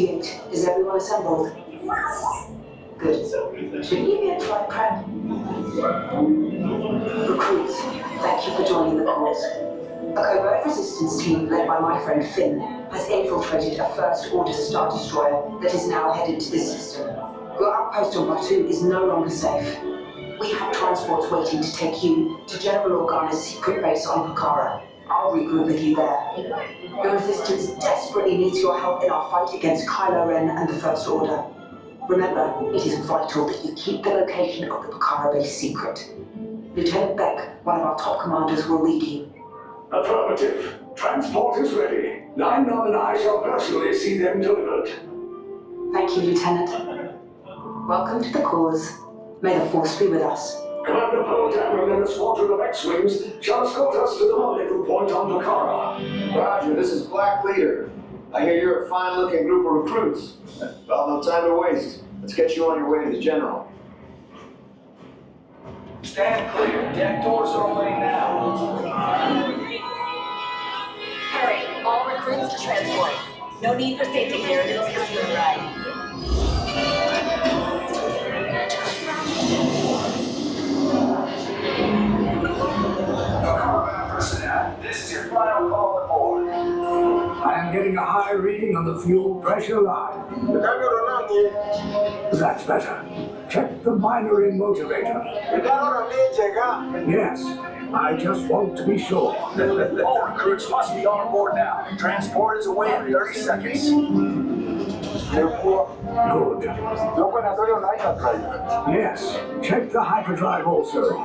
BB-8, is everyone assembled? Good. Should you be at flight prep? Recruits, thank you for joining the cause. A covert resistance team led by my friend Finn has infiltrated a First Order Star Destroyer that is now headed to this system. Your outpost on Batu is no longer safe. We have transports waiting to take you to General Organa's secret base on Pucara. I'll regroup with you there. The Resistance desperately needs your help in our fight against Kylo Ren and the First Order. Remember, it is vital that you keep the location of the Pucara base secret. Lieutenant Beck, one of our top commanders, will lead you. Affirmative. Transport is ready. Lineman and I shall personally see them delivered. Thank you, Lieutenant. Welcome to the cause. May the Force be with us. Commander Poe and a squadron of X-Wings shall escort us to the rendezvous point on Pucara. Roger, this is Black Leader. I hear you're a fine-looking group of recruits. Well, no time to waste. Let's get you on your way to the General. Stand clear. Deck doors are opening now. Hurry, all recruits to transport. No need for safety narratives this moon ride. Combat personnel, this is your final call aboard. I am getting a high reading on the fuel pressure line. That's better. Check the binary motivator. Yes, I just want to be sure. All recruits must be on board now. Transport is away in 30 seconds. Good. Yes, check the hyperdrive also.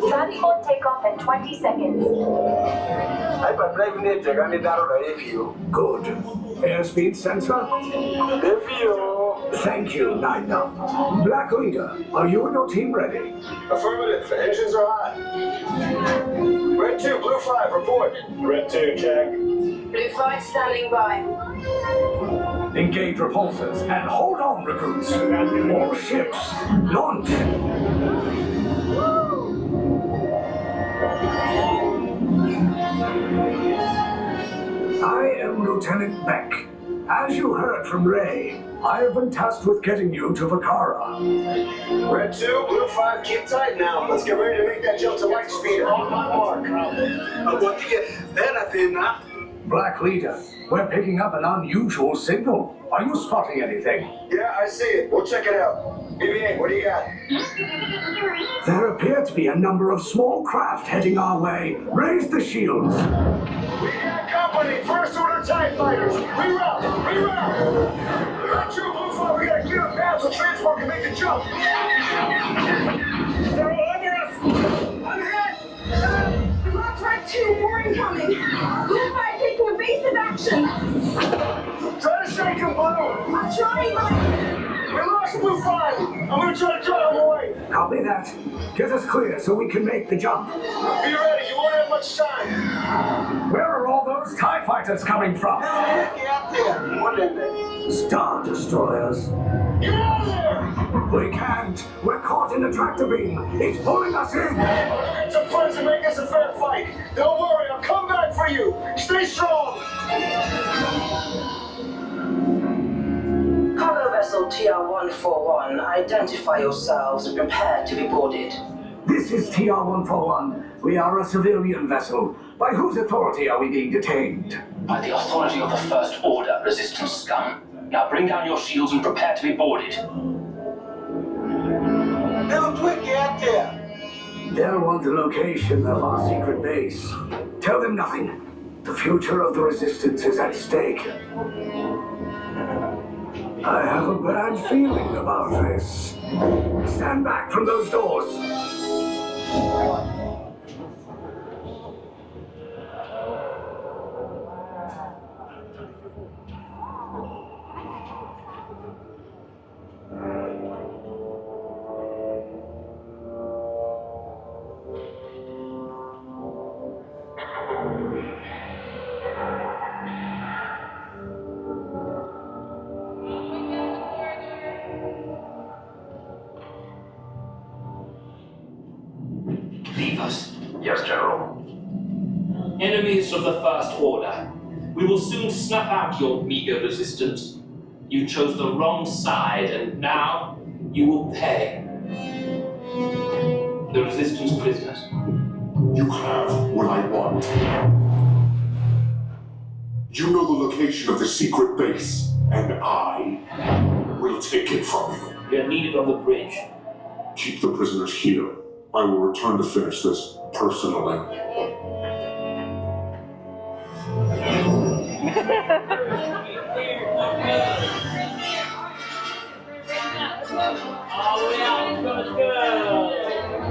Transport takeoff in 20 seconds. Good. Airspeed sensor? Thank you, Nina. Black Leader, are you and your team ready? Affirmative. The engines are hot. Red 2, Blue 5, report. Red 2, check. Blue 5 standing by. Engage repulsors and hold on, recruits. All ships, launch. I am Lieutenant Beck. As you heard from Ray, I have been tasked with getting you to Pucara. Red 2, Blue 5, keep tight now. Let's get ready to make that jump to light speed. On my mark. Black Leader, we're picking up an unusual signal. Are you spotting anything? Yeah, I see it. We'll check it out. BB-8, what do you got? There appear to be a number of small craft heading our way. Raise the shields. We got company. First Order TIE fighters. Reroute. Reroute. Red 2, Blue 5, we gotta get them down so transport can make the jump. They're all over us. I'm hit. Lost Red 2, more incoming. Blue 5 taking evasive action. Try to shake him, Blue. I'm trying, but... We lost Blue 5. I'm gonna try to draw him away. Copy that. Get us clear so we can make the jump. Be ready. You won't have much time. Where are all those TIE fighters coming from? Star Destroyers. Get out of there. We can't. We're caught in a tractor beam. It's pulling us in. I'll get some friends and make this a fair fight. Don't worry. I'll come back for you. Stay strong. Cargo vessel TR-141, identify yourselves and prepare to be boarded. This is TR-141. We are a civilian vessel. By whose authority are we being detained? By the authority of the First Order, Resistance scum. Now bring down your shields and prepare to be boarded. They'll want the location of our secret base. Tell them nothing. The future of the Resistance is at stake. I have a bad feeling about this. Stand back from those doors. Leave us. Yes, General. Enemies of the First Order, we will soon snuff out your meager resistance. You chose the wrong side, and now you will pay. The Resistance prisoners. You have what I want. You know the location of the secret base, and I will take it from you. We are needed on the bridge. Keep the prisoners here. I will return to finish this personally.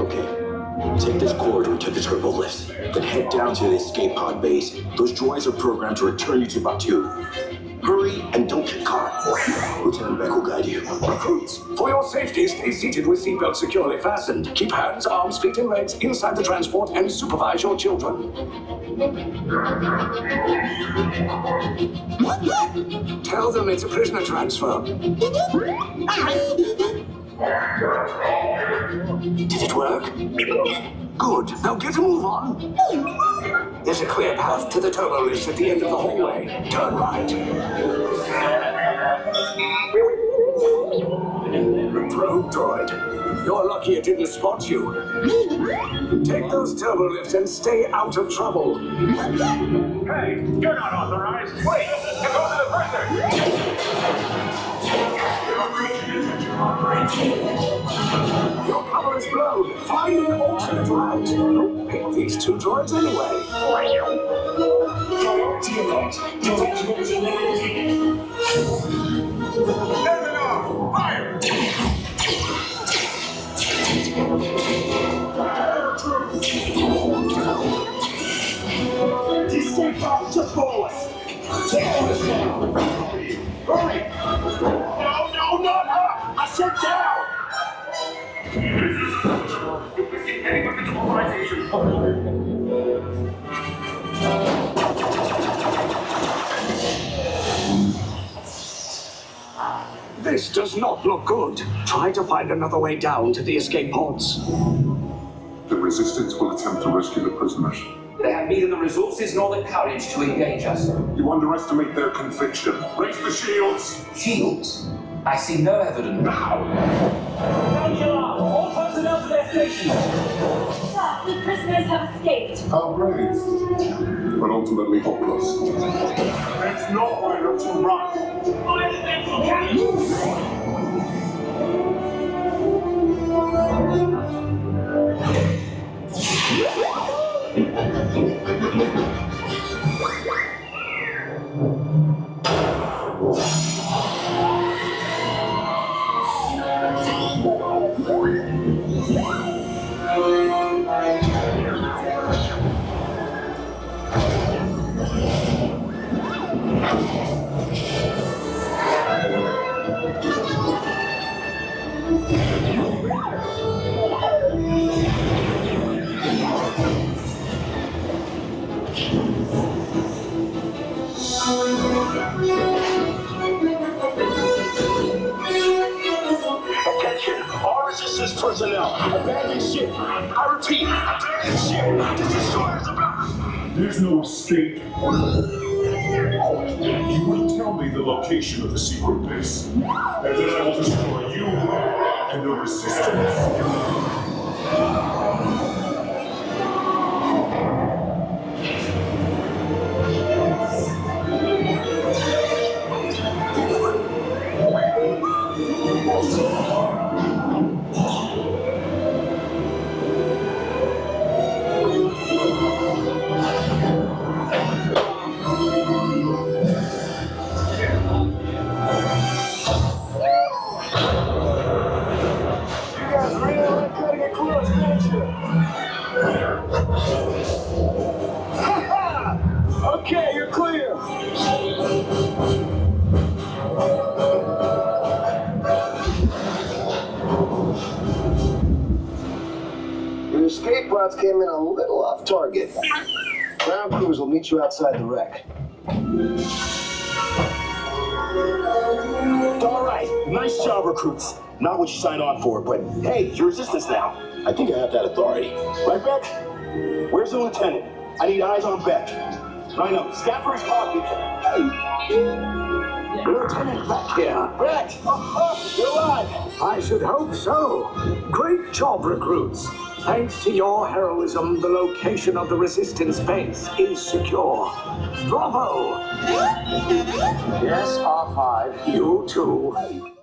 Okay, take this corridor to the turbo lift, then head down to the escape pod base. Those droids are programmed to return you to Batu. Hurry and don't get caught. Lieutenant Beck will guide you. Recruits, for your safety, stay seated with seatbelts securely fastened. Keep hands, arms, feet, and legs inside the transport and supervise your children. Tell them it's a prisoner transfer. Did it work? Good. Now get a move on. There's a clear path to the turbo lift at the end of the hallway. Turn right. Probe droid. You're lucky it didn't spot you. Take those turbo lifts and stay out of trouble. Hey, you're not authorized. Wait, it goes to the prisoner. Your cover is blown. Find an alternate route. Don't pick these two droids anyway. Fire! Escape pod, just follow us. Hurry! No, not her! I said down. This does not look good. Try to find another way down to the escape pods. The Resistance will attempt to rescue the prisoners. They have neither the resources nor the courage to engage us. You underestimate their conviction. Raise the shields! Shields? I see no evidence. Now! All personnel to their stations. Sir, the prisoners have escaped. How brave, but ultimately hopeless. There's nowhere to run. Attention, all resistance personnel. Abandon ship. I repeat, abandon ship. This destroyer is about. There's no escape. You will tell me the location of the secret base, and then I will destroy you and the Resistance. Okay, you're clear. Your escape pods came in a little off target. Ground crews will meet you outside the wreck. All right, nice job, recruits. Not what you signed on for, but hey, you're Resistance now. I think I have that authority. Right, Beck? Where's the lieutenant? I need eyes on Beck. I know, scout for his pocket. Hey. Lieutenant back here. Brett! You're alive! I should hope so. Great job, recruits. Thanks to your heroism, the location of the resistance base is secure. Bravo! Yes, R5. You too.